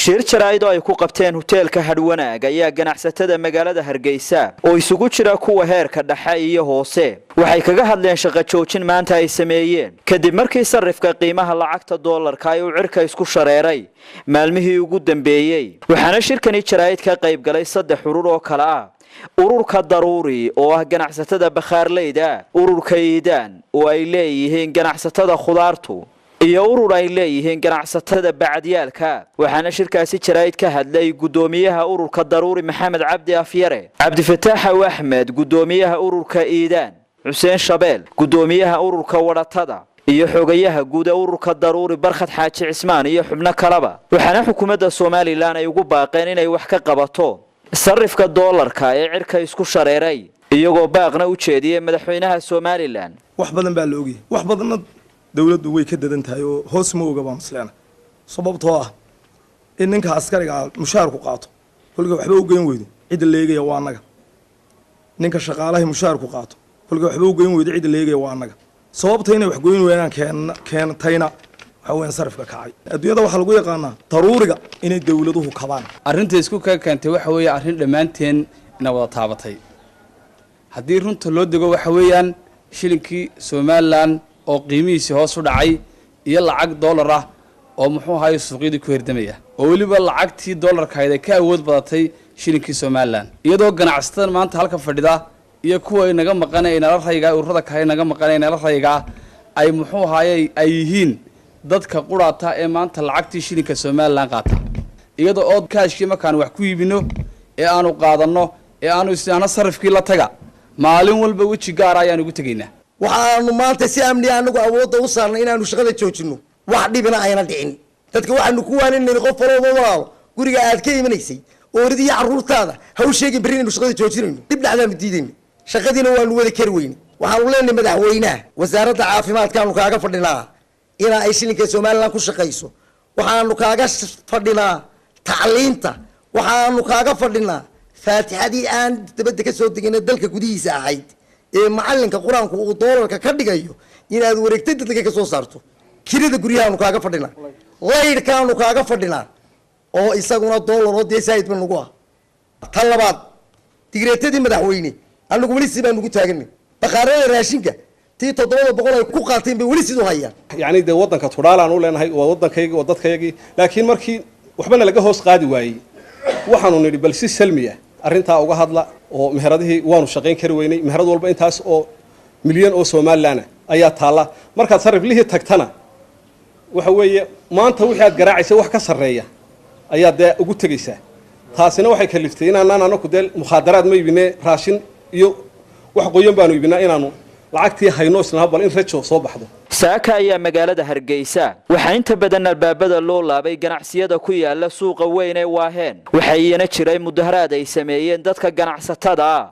shir jaraa'id oo ay ku qabteen hoteelka Hadwanaag ayaa ganacsatada magaalada Hargeysa oo isugu jira kuwa heerka dhexe iyo hoose waxay kaga hadleen shaqo joojin maanta ay sameeyeen kadib markii sarifka qiimaha lacagta dollarka ay u cirka isku shareeray maalmihii ugu dambeeyay waxaana shirkani jaraa'id ka qayb galay 3 urur oo kala ah ururka daruuri oo ah ganacsatada bakhaarleyda ururka iidaan oo ay leeyihiin ganacsatada khudaartu iyo urur ay leeyihiin ganacsatada bacdiyaalka waxaana shirkaasi jaraa'id ka hadlay gudoomiyaha ururka daruuri Maxamed Cabdi Afyare Cabdi Fataax Ahmed gudoomiyaha ururka iidaan Xuseen Shabeel gudoomiyaha ururka wadatada iyo xogayaha guud ee ururka daruuri Barkhad Xaaji Cismaan iyo xubno kaleba waxaana xukuumadda Soomaaliland ay ugu baaqeen inay wax ka qabato sarifka dollarka ee cirka isku shareeray iyagoo baaqna u jeediyay madaxweynaha Soomaaliland wax badan baa la ogyahay wax badan dawladdu way ka dadan tahay oo hoos ma oga baan isleena sababtoo ah in ninka askariga mushaar ku qaato kulliga waxba u geyn weydo cid leegaya waa anaga ninka shaqaalaha mushaar ku qaato kulliga waxba u geyn weydo cid leegaya waa anaga sababta inay wax goyn weeyaan keentayna waxa weyn sarifka kacay adduunyada waxa lagu yaqaanaa daruuriga inay dawladuhu kabaan arrinta isku ka keentay waxa weeye arrin dhamaanteen ina wada taabatay haddii runta loo digo waxa weeyaan shilinkii Soomaaliland oo qiimihiisa hoos u dhacay iyo lacag dollar ah oo muxuu ahaay suuqyada ku herdamaya oo waliba lacagtii dollarka ay ka awood badatay shilinkii Soomaaliland iyadoo ganacsatada maanta halka fadhida iyo kuwa inaga maqanay inala rayga ururada ka inaga maqanay inala rayga ay muxuu ahaay ay yihiin dadka quraata ee maanta lacagtii shilinka Soomaaliland qaata iyadoo oo kaashkii markaan wax ku iibino ee aanu qaadano ee aanu isna sarifkii la taga maalin walba waji gaar ayaan ugu tageynaa waxaanu maanta si amni anagu awoodda u saarnay inaanu shaqada joojino wax dhibina ayna dhicin dadka waxaanu ku waaninay qof walba guriga aad ka imanaysay ooridii caruurtaada ha u sheegin bari inuu shaqada joojinayno dib dhacdaanu diidayno shaqadiina waanu wada kar weyn waxaanu leenahay madaxweynaha wasaaradda caafimaadkaanu kaaga fadhinaa ina ay shilinka Soomaaliland ku shaqayso waxaanu kaaga fadhinaa tacliinta waxaanu kaaga fadhinaa faatixadii aan dibadda ka soo degin dalka gudihiisa ahayd ee macallinka quraanku uu dollarka ka dhigayo inaad wareegtay dadka ka soo saarto kirada guryahaanu kaaga fadhinaa leyrkaanu kaaga fadhinaa oo isaguna dollar oo deesayd ban ugu ah tan labaad digreetadii madaxweyne anagu wali si baan ugu taaganay bakhaarada raashinka tii 700 ay ku qaateen bay wali sidoo hayaan yani de wadanka Tuuraalaan u leenahay waa wadankayga oo dadkayga laakiin markii waxbana laga hoos qaadi waayay waxaanu nidhi bal si salmiya arrinta uga hadla oo meheradihii waanu shaqeyn kari weynay meherad walba intaas oo milyan oo Soomaaliland ayaa taala marka sariflihii tagtana waxa weeye maanta wixii aad garaacaysa wax ka sareeya ayaa de ugu tagaysaa taasina waxay kaliftay inaan anaku deel mukhadaraad ma ibine raashin iyo wax qoyan baanu ibinaa inaanu lacagtii hayno isna bal in rajo soo baxdo saaka ayaa magaalada Hargeysa waxa inta badan albaabada loo laabay ganacsiyada ku yaala suuqa weyn ee Waaheen waxayna jiray mudaharaad ay sameeyeen dadka ganacsatada